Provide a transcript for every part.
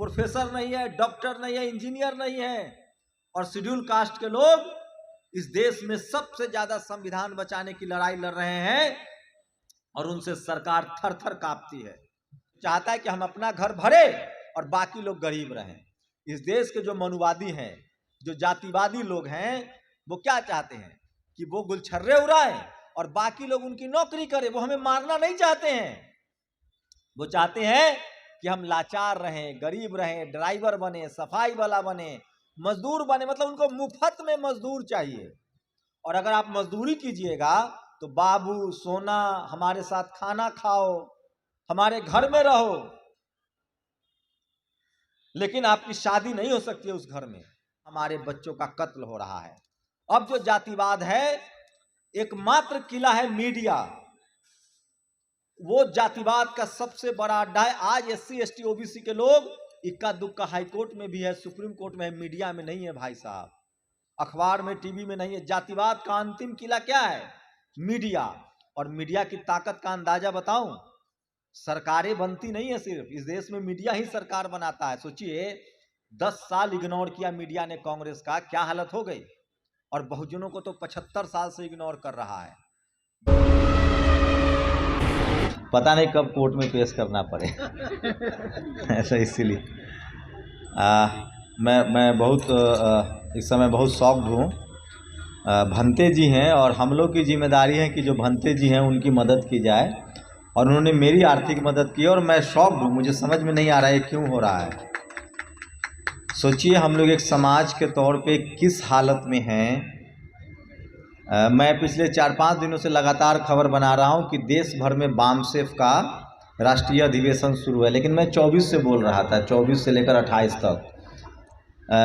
Professor नहीं है, doctor नहीं है, इंजीनियर नहीं है, और शेड्यूल कास्ट के लोग इस देश में सबसे ज्यादा संविधान बचाने की लड़ाई लड़ रहे हैं, और उनसे सरकार थर थर कांपती है। चाहता है कि हम अपना घर भरे और बाकी लोग गरीब रहें। इस देश के जो मनुवादी हैं, जो जातिवादी लोग हैं, वो क्या चाहते हैं कि वो गुलछर्रे उड़ाएं और बाकी लोग उनकी नौकरी करें। वो हमें मारना नहीं चाहते हैं, वो चाहते हैं कि हम लाचार रहें, गरीब रहें, ड्राइवर बने, सफाई वाला बने, मजदूर बने। मतलब उनको मुफ्त में मजदूर चाहिए, और अगर आप मजदूरी कीजिएगा तो बाबू सोना, हमारे साथ खाना खाओ, हमारे घर में रहो, लेकिन आपकी शादी नहीं हो सकती है उस घर में। हमारे बच्चों का कत्ल हो रहा है। अब जो जातिवाद है, एकमात्र किला है मीडिया। वो जातिवाद का सबसे बड़ा अड्डा है। आज SC ST OBC के लोग इक्का दुक्का हाई कोर्ट में भी है, सुप्रीम कोर्ट में है, मीडिया में नहीं है भाई साहब, अखबार में, टीवी में नहीं है। जातिवाद का अंतिम किला क्या है? मीडिया। और मीडिया की ताकत का अंदाजा बताऊं, सरकारें बनती नहीं है सिर्फ, इस देश में मीडिया ही सरकार बनाता है। सोचिए 10 साल इग्नोर किया मीडिया ने कांग्रेस का, क्या हालत हो गई, और बहुजनों को तो 75 साल से इग्नोर कर रहा है। पता नहीं कब कोर्ट में पेश करना पड़े ऐसा, इसीलिए मैं बहुत इस समय बहुत शॉक्ड हूँ। भंते जी हैं और हम लोग की जिम्मेदारी है कि जो भंते जी हैं उनकी मदद की जाए, और उन्होंने मेरी आर्थिक मदद की, और मैं शॉक्ड हूँ। मुझे समझ में नहीं आ रहा है क्यों हो रहा है। सोचिए हम लोग एक समाज के तौर पे किस हालत में हैं। मैं पिछले 4-5 दिनों से लगातार खबर बना रहा हूँ कि देश भर में बामसेफ का राष्ट्रीय अधिवेशन शुरू है, लेकिन मैं 24 से बोल रहा था, 24 से लेकर 28 तक।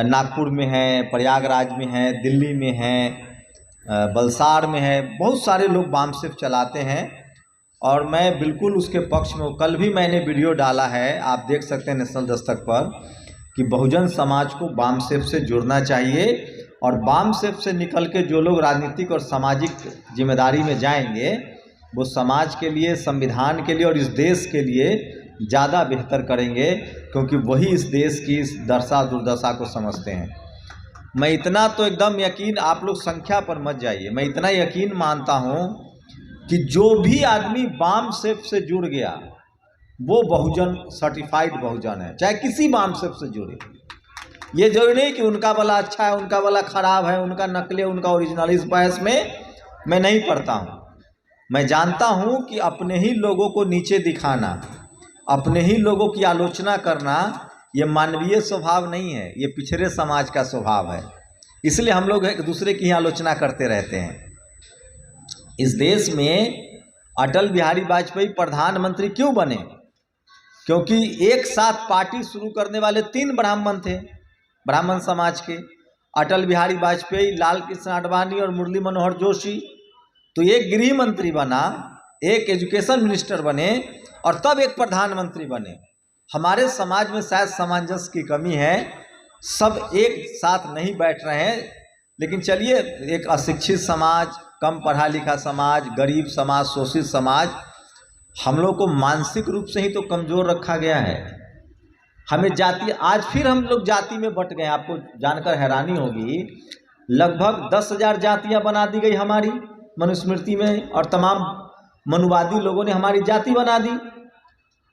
नागपुर में है, प्रयागराज में है, दिल्ली में है, वलसाड़ में है, बहुत सारे लोग बामसेफ चलाते हैं, और मैं बिल्कुल उसके पक्ष में हूँ। कल भी मैंने वीडियो डाला है, आप देख सकते हैं नेशनल दस्तक पर, कि बहुजन समाज को बामसेफ से जुड़ना चाहिए, और बामसेफ से निकल के जो लोग राजनीतिक और सामाजिक जिम्मेदारी में जाएंगे, वो समाज के लिए, संविधान के लिए और इस देश के लिए ज़्यादा बेहतर करेंगे, क्योंकि वही इस देश की इस दशा दुर्दशा को समझते हैं। मैं इतना तो एकदम यकीन, आप लोग संख्या पर मत जाइए, मैं इतना यकीन मानता हूँ कि जो भी आदमी बामसेफ से जुड़ गया वो बहुजन, सर्टिफाइड बहुजन है, चाहे किसी बामसेफ से जुड़े। ये जरूरी नहीं कि उनका वाला अच्छा है, उनका वाला खराब है, उनका नकली, उनका ओरिजिनल। इस बहस में मैं नहीं पढ़ता हूँ। मैं जानता हूँ कि अपने ही लोगों को नीचे दिखाना, अपने ही लोगों की आलोचना करना, ये मानवीय स्वभाव नहीं है, ये पिछड़े समाज का स्वभाव है। इसलिए हम लोग एक दूसरे की आलोचना करते रहते हैं। इस देश में अटल बिहारी वाजपेयी प्रधानमंत्री क्यों बने? क्योंकि एक साथ पार्टी शुरू करने वाले 3 ब्राह्मण थे, ब्राह्मण समाज के, अटल बिहारी वाजपेयी, लाल कृष्ण आडवाणी और मुरली मनोहर जोशी। तो एक गृह मंत्री बना, एक एजुकेशन मिनिस्टर बने, और तब एक प्रधानमंत्री बने। हमारे समाज में शायद सामंजस्य की कमी है, सब एक साथ नहीं बैठ रहे हैं। लेकिन चलिए, एक अशिक्षित समाज, कम पढ़ा लिखा समाज, गरीब समाज, शोषित समाज, हम लोग को मानसिक रूप से ही तो कमज़ोर रखा गया है। हमें जाति, आज फिर हम लोग जाति में बट गए। आपको जानकर हैरानी होगी, लगभग 10,000 जातियाँ बना दी गई हमारी मनुस्मृति में, और तमाम मनुवादी लोगों ने हमारी जाति बना दी।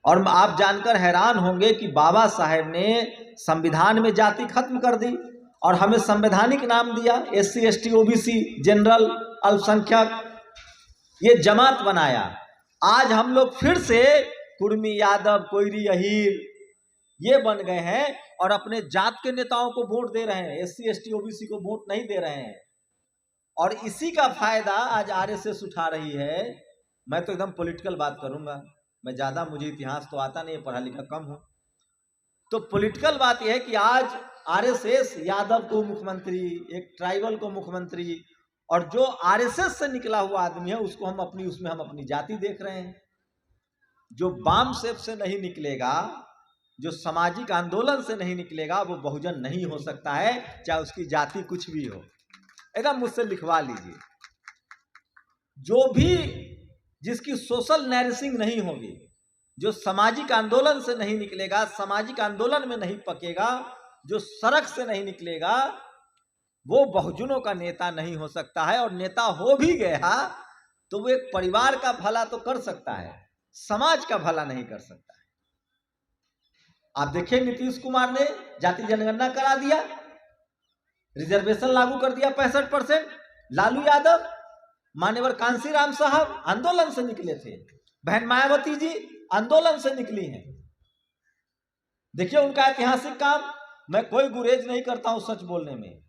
और आप जानकर हैरान होंगे कि बाबा साहेब ने संविधान में जाति खत्म कर दी और हमें संवैधानिक नाम दिया, SC ST OBC, जनरल, अल्पसंख्यक, ये जमात बनाया। आज हम लोग फिर से कुर्मी, यादव, कोयरी, अहीर ये बन गए हैं, और अपने जात के नेताओं को वोट दे रहे हैं, SC ST OBC को वोट नहीं दे रहे हैं। और इसी का फायदा आज RSS उठा रही है। मैं तो एकदम पॉलिटिकल बात करूंगा, मैं ज़्यादा, मुझे इतिहास तो आता नहीं है, पढ़ा लिखा कम हूँ। तो पॉलिटिकल बात यह है कि आज RSS यादव को मुख्यमंत्री, एक ट्राइबल को मुख्यमंत्री, और जो RSS से निकला हुआ आदमी है उसको हम अपनी, उसमें हम अपनी जाति देख रहे हैं। जो बामसेफ से नहीं निकलेगा, जो सामाजिक आंदोलन से नहीं निकलेगा, वो बहुजन नहीं हो सकता है, चाहे उसकी जाति कुछ भी हो। एकदम मुझसे लिखवा लीजिए। जो भी, जिसकी सोशल नैरेसिंग नहीं होगी, जो सामाजिक आंदोलन से नहीं निकलेगा, सामाजिक आंदोलन में नहीं पकेगा, जो सड़क से नहीं निकलेगा, वो बहुजनों का नेता नहीं हो सकता है। और नेता हो भी गया तो वो एक परिवार का भला तो कर सकता है, समाज का भला नहीं कर सकता है। आप देखिए, नीतीश कुमार ने जाति जनगणना करा दिया, रिजर्वेशन लागू कर दिया 65%। लालू यादव, मान्यवर कांसीराम साहब आंदोलन से निकले थे, बहन मायावती जी आंदोलन से निकली हैं। देखिए उनका ऐतिहासिक काम, मैं कोई गुरेज नहीं करता हूं सच बोलने में।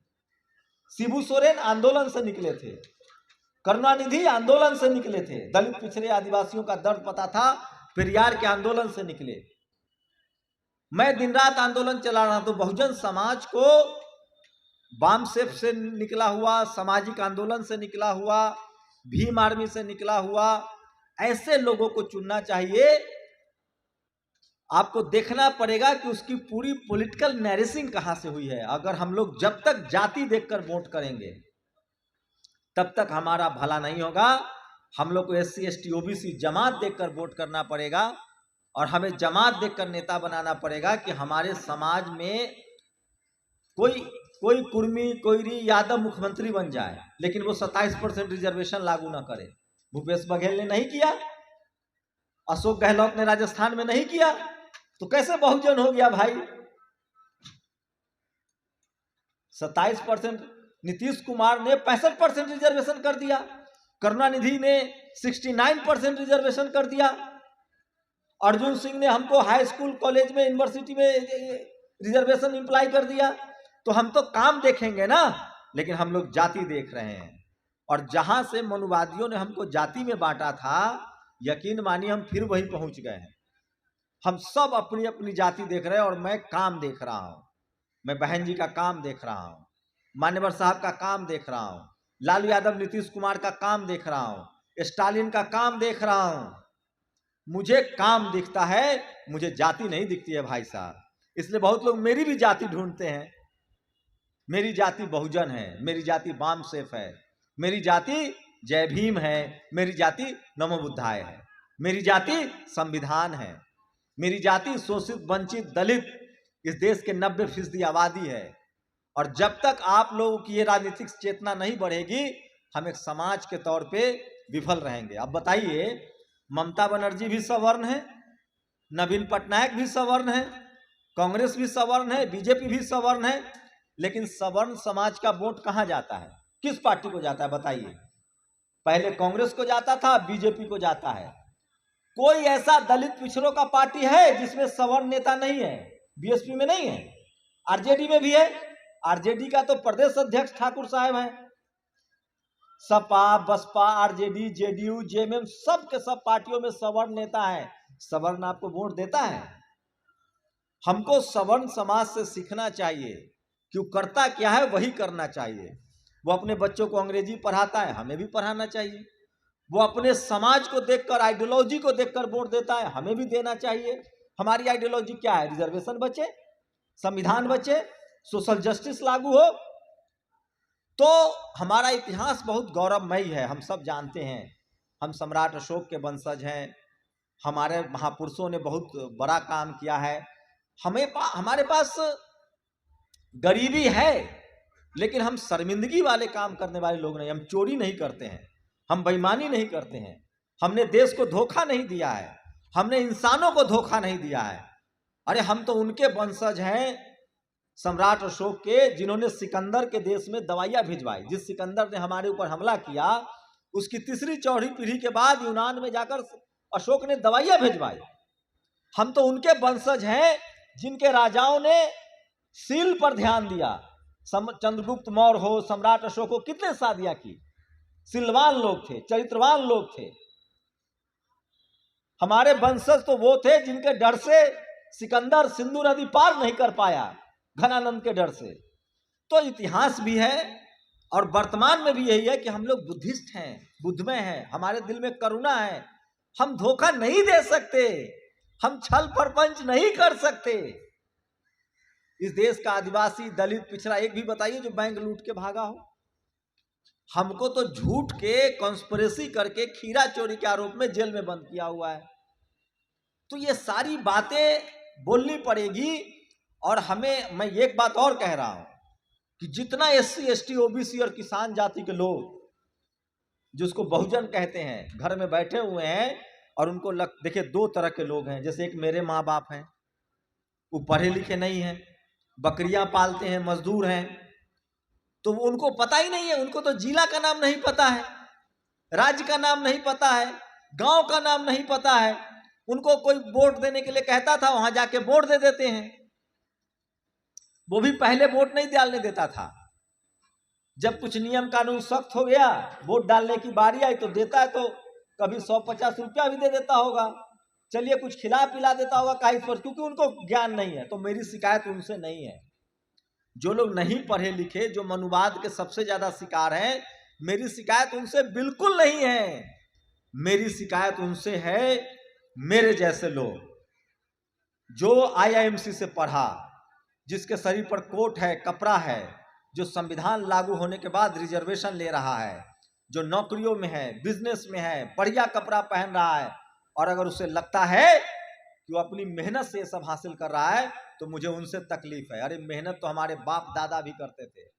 शिबू सोरेन आंदोलन से निकले थे, करुणानिधि आंदोलन से निकले थे, दलित पिछड़े आदिवासियों का दर्द पता था, पेरियार के आंदोलन से निकले। मैं दिन रात आंदोलन चला रहा, तो बहुजन समाज को वाम सेफ से निकला हुआ, सामाजिक आंदोलन से निकला हुआ, भीम आर्मी से निकला हुआ ऐसे लोगों को चुनना चाहिए। आपको देखना पड़ेगा कि उसकी पूरी पॉलिटिकल नैरेसिंग कहां से हुई है। अगर हम लोग जब तक जाति देखकर वोट करेंगे तब तक हमारा भला नहीं होगा। हम लोग को SC ST OBC जमात देखकर वोट करना पड़ेगा, और हमें जमात देखकर नेता बनाना पड़ेगा कि हमारे समाज में कोई कुर्मी, कोई यादव मुख्यमंत्री बन जाए, लेकिन वो 27% रिजर्वेशन लागू ना करे। भूपेश बघेल ने नहीं किया, अशोक गहलोत ने राजस्थान में नहीं किया, तो कैसे बहुजन हो गया भाई। 27%, नीतीश कुमार ने 65% रिजर्वेशन कर दिया, करुणानिधि ने 69% रिजर्वेशन कर दिया, अर्जुन सिंह ने हमको हाई स्कूल, कॉलेज में, यूनिवर्सिटी में रिजर्वेशन इंप्लाई कर दिया। तो हम तो काम देखेंगे ना, लेकिन हम लोग जाति देख रहे हैं। और जहां से मनुवादियों ने हमको जाति में बांटा था, यकीन मानिए हम फिर वहीं पहुंच गए हैं। हम सब अपनी अपनी जाति देख रहे हैं, और मैं काम देख रहा हूं। मैं बहन जी का काम देख रहा हूं, मान्यवर साहब का काम देख रहा हूं, लालू यादव नीतीश कुमार का काम देख रहा हूं, स्टालिन का काम देख रहा हूं। मुझे काम दिखता है, मुझे जाति नहीं दिखती है भाई साहब। इसलिए बहुत लोग मेरी भी जाति ढूंढते हैं। मेरी जाति बहुजन है, मेरी जाति वाम सेफ है, मेरी जाति जय भीम है, मेरी जाति नमो बुद्धाय है, मेरी जाति संविधान है, मेरी जाति शोषित, वंचित, दलित इस देश के 90% आबादी है। और जब तक आप लोगों की ये राजनीतिक चेतना नहीं बढ़ेगी, हम एक समाज के तौर पे विफल रहेंगे। अब बताइए, ममता बनर्जी भी सवर्ण है, नवीन पटनायक भी सवर्ण है, कांग्रेस भी सवर्ण है, बीजेपी भी सवर्ण है, लेकिन सवर्ण समाज का वोट कहां जाता है, किस पार्टी को जाता है बताइए। पहले कांग्रेस को जाता था, बीजेपी को जाता है। कोई ऐसा दलित पिछड़ों का पार्टी है जिसमें सवर्ण नेता नहीं है? BSP में नहीं है, RJD में भी है। RJD का तो प्रदेश अध्यक्ष ठाकुर साहब हैं। Sapa, Baspa, RJD, JDU, JMM सब के सब पार्टियों में सवर्ण नेता है। सवर्ण आपको वोट देता है? हमको सवर्ण समाज से सीखना चाहिए कि वो करता क्या है वही करना चाहिए। वो अपने बच्चों को अंग्रेजी पढ़ाता है, हमें भी पढ़ाना चाहिए। वो अपने समाज को देखकर, आइडियोलॉजी को देखकर वोट देता है, हमें भी देना चाहिए। हमारी आइडियोलॉजी क्या है? रिजर्वेशन बचे, संविधान बचे, सोशल जस्टिस लागू हो। तो हमारा इतिहास बहुत गौरवमयी है, हम सब जानते हैं। हम सम्राट अशोक के वंशज हैं, हमारे महापुरुषों ने बहुत बड़ा काम किया है। हमारे पास गरीबी है, लेकिन हम शर्मिंदगी वाले काम करने वाले लोग नहीं। हम चोरी नहीं करते हैं, हम बेईमानी नहीं करते हैं, हमने देश को धोखा नहीं दिया है, हमने इंसानों को धोखा नहीं दिया है। अरे हम तो उनके वंशज हैं, सम्राट अशोक के, जिन्होंने सिकंदर के देश में दवाइयाँ भिजवाई। जिस सिकंदर ने हमारे ऊपर हमला किया, उसकी तीसरी चौथी पीढ़ी के बाद यूनान में जाकर अशोक ने दवाइयाँ भिजवाई। हम तो उनके वंशज हैं जिनके राजाओं ने सील पर ध्यान दिया। चंद्रगुप्त मौर्य हो, सम्राट अशोक हो, कितने शादियां की, सिलवान लोग थे, चरित्रवान लोग थे। हमारे वंशज तो वो थे जिनके डर से सिकंदर सिंधु नदी पार नहीं कर पाया, घनानंद के डर से। तो इतिहास भी है और वर्तमान में भी यही है कि हम लोग बुद्धिस्ट हैं, बुद्धमय हैं, हमारे दिल में करुणा है। हम धोखा नहीं दे सकते, हम छल प्रपंच नहीं कर सकते। इस देश का आदिवासी, दलित, पिछड़ा एक भी बताइए जो बैंक लूट के भागा हो। हमको तो झूठ के कॉन्स्पिरेसी करके खीरा चोरी के आरोप में जेल में बंद किया हुआ है। तो ये सारी बातें बोलनी पड़ेगी। और हमें, मैं एक बात और कह रहा हूं कि जितना SC ST OBC और किसान जाति के लोग जिसको बहुजन कहते हैं घर में बैठे हुए हैं और उनको देखिए, दो तरह के लोग हैं। जैसे एक मेरे माँ बाप हैं, वो पढ़े लिखे नहीं हैं, बकरियां पालते हैं, मजदूर हैं, तो उनको पता ही नहीं है, उनको तो जिला का नाम नहीं पता है, राज्य का नाम नहीं पता है, गांव का नाम नहीं पता है। उनको कोई वोट देने के लिए कहता था, वहां जाके वोट दे देते हैं। वो भी पहले वोट नहीं डालने देता था, जब कुछ नियम कानून सख्त हो गया, वोट डालने की बारी आई तो देता है, तो कभी 150 रुपया भी दे देता होगा, चलिए कुछ खिला पिला देता होगा काहे पर, क्योंकि उनको ज्ञान नहीं है। तो मेरी शिकायत उनसे नहीं है, जो लोग नहीं पढ़े लिखे, जो मनुवाद के सबसे ज्यादा शिकार हैं, मेरी शिकायत उनसे बिल्कुल नहीं है। मेरी शिकायत उनसे है, मेरे जैसे लोग जो IIMC से पढ़ा, जिसके शरीर पर कोट है, कपड़ा है, जो संविधान लागू होने के बाद रिजर्वेशन ले रहा है, जो नौकरियों में है, बिजनेस में है, बढ़िया कपड़ा पहन रहा है, और अगर उसे लगता है कि वो अपनी मेहनत से ये सब हासिल कर रहा है, तो मुझे उनसे तकलीफ है। अरे मेहनत तो हमारे बाप दादा भी करते थे।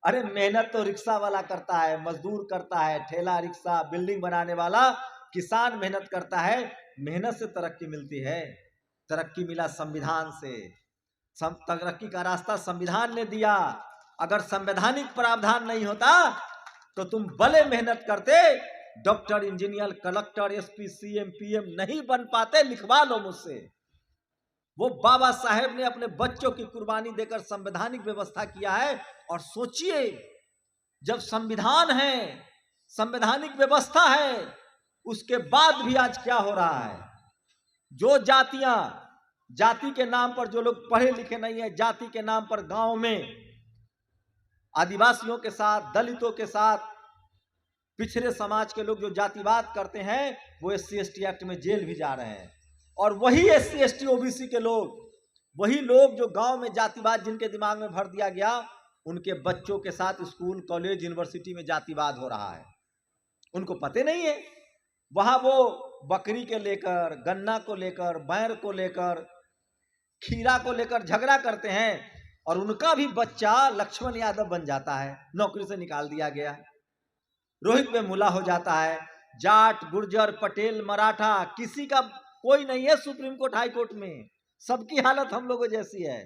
अरे मेहनत तो रिक्शा वाला करता है, मजदूर करता है, ठेला रिक्शा, बिल्डिंग बनाने वाला, किसान मेहनत करता है। मेहनत से तरक्की मिलती है, तरक्की मिला संविधान से। तरक्की का रास्ता संविधान ने दिया। अगर संवैधानिक प्रावधान नहीं होता तो तुम भले मेहनत करते, doctor, engineer, collector, SP, CM, PM नहीं बन पाते। लिखवा लो मुझसे। वो बाबा साहेब ने अपने बच्चों की कुर्बानी देकर संवैधानिक व्यवस्था किया है। और सोचिए, जब संविधान है, संवैधानिक व्यवस्था है, उसके बाद भी आज क्या हो रहा है। जो जातियां, जाति के नाम पर जो लोग पढ़े लिखे नहीं है, जाति के नाम पर गांव में आदिवासियों के साथ, दलितों के साथ, पिछड़े समाज के लोग जो जातिवाद करते हैं, वो SC ST एक्ट में जेल भी जा रहे हैं। और वही SC ST OBC के लोग, वही लोग जो गांव में जातिवाद जिनके दिमाग में भर दिया गया, उनके बच्चों के साथ स्कूल, कॉलेज, यूनिवर्सिटी में जातिवाद हो रहा है। उनको पते नहीं है। वहां वो बकरी के लेकर, गन्ना को लेकर, बैर को लेकर, खीरा को लेकर झगड़ा करते हैं, और उनका भी बच्चा लक्ष्मण यादव बन जाता है, नौकरी से निकाल दिया गया, रोहित वेमुला हो जाता है। जाट, गुर्जर, पटेल, मराठा, किसी का कोई नहीं है सुप्रीम कोर्ट, हाई कोर्ट में। सबकी हालत हम लोगों जैसी है।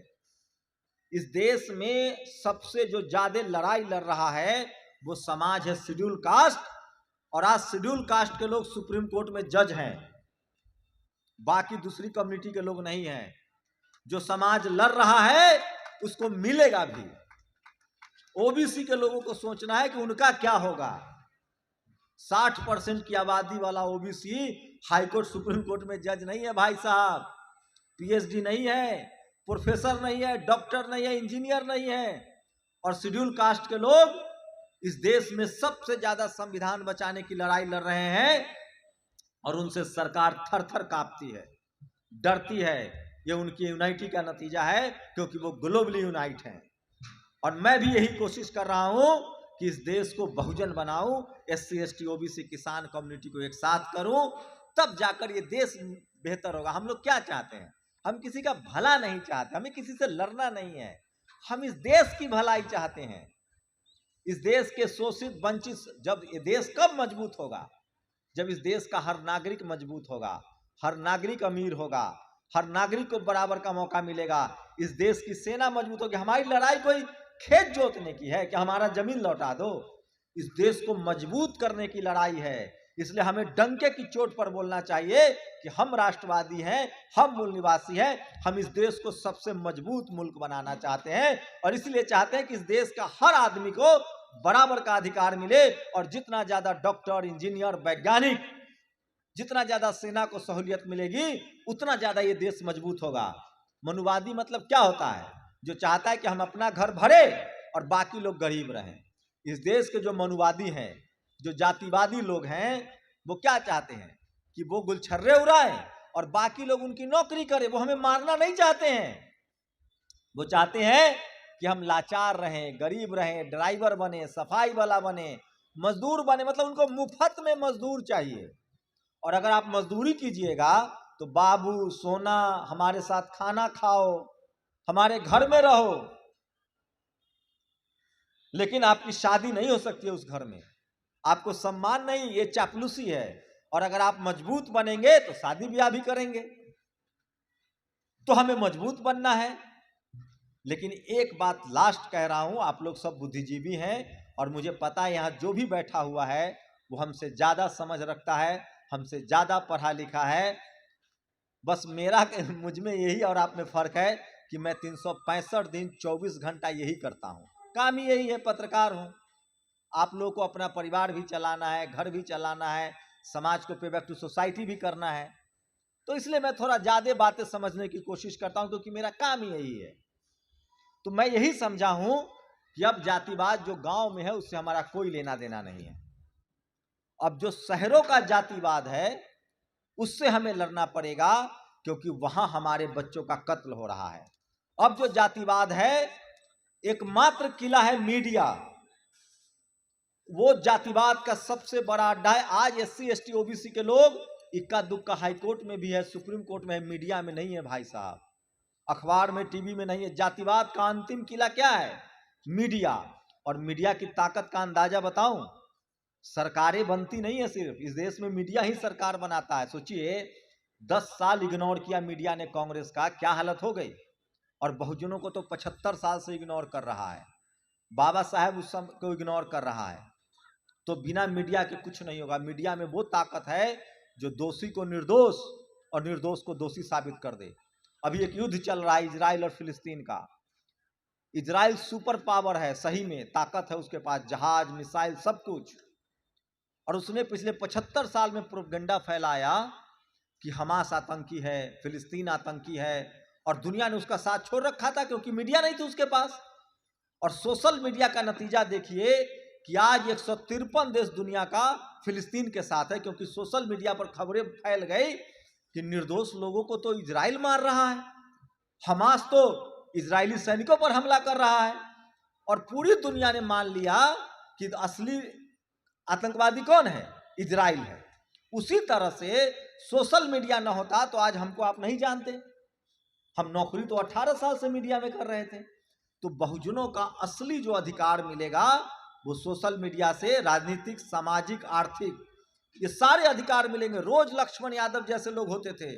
इस देश में सबसे जो ज्यादा लड़ाई लड़ रहा है वो समाज है शेड्यूल कास्ट। और आज शेड्यूल कास्ट के लोग सुप्रीम कोर्ट में जज हैं, बाकी दूसरी कम्युनिटी के लोग नहीं हैं। जो समाज लड़ रहा है उसको मिलेगा भी। OBC के लोगों को सोचना है कि उनका क्या होगा। 60% की आबादी वाला OBC हाईकोर्ट, सुप्रीम कोर्ट में जज नहीं है भाई साहब। PhD नहीं है, प्रोफेसर नहीं है, डॉक्टर नहीं है, इंजीनियर नहीं है। और शेड्यूल कास्ट के लोग इस देश में सबसे ज्यादा संविधान बचाने की लड़ाई लड़ रहे हैं, और उनसे सरकार थर थर कांपती है, डरती है। ये उनकी यूनाइटी का नतीजा है, क्योंकि वो ग्लोबली यूनाइट हैं। और मैं भी यही कोशिश कर रहा हूं कि इस देश को बहुजन बनाऊं, SC ST OBC किसान कम्युनिटी को एक साथ करूं, तब जाकर ये देश बेहतर होगा। हम लोग क्या चाहते हैं? हम किसी का भला नहीं चाहते, हमें किसी से लड़ना नहीं है, हम इस देश की भलाई चाहते हैं। इस देश के शोषित, वंचित, जब ये देश कब मजबूत होगा? जब इस देश का हर नागरिक मजबूत होगा, हर नागरिक अमीर होगा, हर नागरिक को बराबर का मौका मिलेगा। इस देश की सेना मजबूत होगी। हमारी लड़ाई कोई खेत जोतने की है कि हमारा जमीन लौटा दो। इस देश को मजबूत करने की लड़ाई है। इसलिए हमें डंके की चोट पर बोलना चाहिए कि हम राष्ट्रवादी हैं, हम मूल निवासी हैं, हम इस देश को सबसे मजबूत मुल्क बनाना चाहते हैं। और इसलिए चाहते हैं कि इस देश का हर आदमी को बराबर का अधिकार मिले, और जितना ज्यादा डॉक्टर, इंजीनियर, वैज्ञानिक, जितना ज्यादा सेना को सहूलियत मिलेगी, उतना ज्यादा ये देश मजबूत होगा। मनुवादी मतलब क्या होता है? जो चाहता है कि हम अपना घर भरे और बाकी लोग गरीब रहें। इस देश के जो मनुवादी हैं, जो जातिवादी लोग हैं, वो क्या चाहते हैं कि वो गुलछर्रे उड़ाएं और बाकी लोग उनकी नौकरी करें। वो हमें मारना नहीं चाहते हैं। वो चाहते हैं कि हम लाचार रहें, गरीब रहें, ड्राइवर बने, सफाई वाला बने, मजदूर बने। मतलब उनको मुफ्त में मजदूर चाहिए। और अगर आप मजदूरी कीजिएगा तो बाबू सोना, हमारे साथ खाना खाओ, हमारे घर में रहो, लेकिन आपकी शादी नहीं हो सकती है उस घर में, आपको सम्मान नहीं, ये चापलूसी है। और अगर आप मजबूत बनेंगे तो शादी ब्याह भी करेंगे। तो हमें मजबूत बनना है। लेकिन एक बात लास्ट कह रहा हूं, आप लोग सब बुद्धिजीवी हैं और मुझे पता है यहां जो भी बैठा हुआ है वो हमसे ज्यादा समझ रखता है, हमसे ज्यादा पढ़ा लिखा है। बस मेरा मुझ में यही और आप में फर्क है कि मैं 365 दिन 24 घंटा यही करता हूं, काम ही यही है, पत्रकार हूं। आप लोगों को अपना परिवार भी चलाना है, घर भी चलाना है, समाज को पे बैक टू सोसाइटी भी करना है। तो इसलिए मैं थोड़ा ज्यादा बातें समझने की कोशिश करता हूं, क्योंकि मेरा काम ही यही है। तो मैं यही समझा हूं कि अब जातिवाद जो गांव में है उससे हमारा कोई लेना देना नहीं है। अब जो शहरों का जातिवाद है उससे हमें लड़ना पड़ेगा, क्योंकि वहां हमारे बच्चों का कत्ल हो रहा है। अब जो जातिवाद है, एकमात्र किला है मीडिया, वो जातिवाद का सबसे बड़ा अड्डा है। आज SC ST OBC के लोग इक्का दुक्का हाईकोर्ट में भी है, सुप्रीम कोर्ट में है, मीडिया में नहीं है भाई साहब, अखबार में, टीवी में नहीं है। जातिवाद का अंतिम किला क्या है? मीडिया। और मीडिया की ताकत का अंदाजा बताऊं, सरकारें बनती नहीं है सिर्फ, इस देश में मीडिया ही सरकार बनाता है। सोचिए 10 साल इग्नोर किया मीडिया ने कांग्रेस का, क्या हालत हो गई। और बहुजनों को तो 75 साल से इग्नोर कर रहा है, बाबा साहेब उस समय को इग्नोर कर रहा है। तो बिना मीडिया के कुछ नहीं होगा। मीडिया में वो ताकत है जो दोषी को निर्दोष और निर्दोष को दोषी साबित कर दे। अभी एक युद्ध चल रहा है इजराइल और फिलिस्तीन का। इजराइल सुपर पावर है, सही में ताकत है उसके पास, जहाज, मिसाइल, सब कुछ। और उसने पिछले 75 साल में प्रोपेगेंडा फैलाया कि हमास आतंकी है, फिलिस्तीन आतंकी है, और दुनिया ने उसका साथ छोड़ रखा था क्योंकि मीडिया नहीं थी उसके पास। और सोशल मीडिया का नतीजा देखिए कि आज 153 देश दुनिया का फिलिस्तीन के साथ है, क्योंकि सोशल मीडिया पर खबरें फैल गई कि निर्दोष लोगों को तो इजराइल मार रहा है, हमास तो इजरायली सैनिकों पर हमला कर रहा है, और पूरी दुनिया ने मान लिया कि असली आतंकवादी कौन है? इजराइल है। उसी तरह से सोशल मीडिया ना होता तो आज हमको आप नहीं जानते। हम नौकरी तो 18 साल से मीडिया में कर रहे थे। तो बहुजनों का असली जो अधिकार मिलेगा वो सोशल मीडिया से, राजनीतिक, सामाजिक, आर्थिक, ये सारे अधिकार मिलेंगे। रोज लक्ष्मण यादव जैसे लोग होते थे,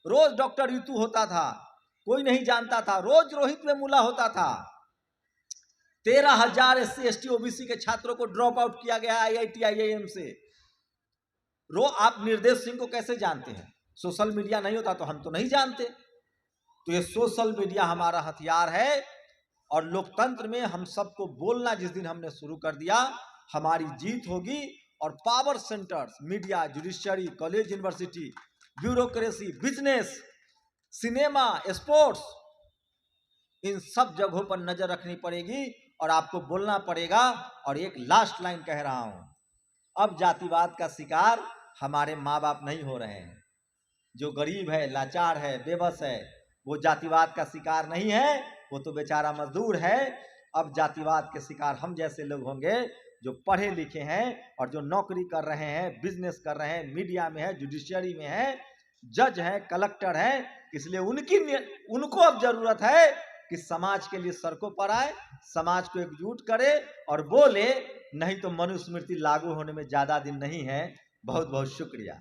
रोज डॉक्टर ऋतु होता था, कोई नहीं जानता था, रोज रोहित वेमुला होता था। 13,000 SC ST OBC के छात्रों को ड्रॉप आउट किया गया IIT IIM से। आप निर्देश सिंह को कैसे जानते हैं? सोशल मीडिया नहीं होता तो हम तो नहीं जानते। तो ये सोशल मीडिया हमारा हथियार है, और लोकतंत्र में हम सबको बोलना जिस दिन हमने शुरू कर दिया, हमारी जीत होगी। और power centres, media, judiciary, college, university, bureaucracy, business, cinema, sports, इन सब जगहों पर नजर रखनी पड़ेगी और आपको बोलना पड़ेगा। और एक लास्ट लाइन कह रहा हूं, अब जातिवाद का शिकार हमारे माँ बाप नहीं हो रहे हैं। जो गरीब है, लाचार है, बेबस है, वो जातिवाद का शिकार नहीं है, वो तो बेचारा मजदूर है। अब जातिवाद के शिकार हम जैसे लोग होंगे जो पढ़े लिखे हैं और जो नौकरी कर रहे हैं, बिजनेस कर रहे हैं, मीडिया में है, जुडिशरी में है, जज है, कलेक्टर है। इसलिए उनको अब जरूरत है कि समाज के लिए सड़कों पर आए, समाज को एकजुट करे और बोले, नहीं तो मनुस्मृति लागू होने में ज्यादा दिन नहीं है। बहुत बहुत शुक्रिया।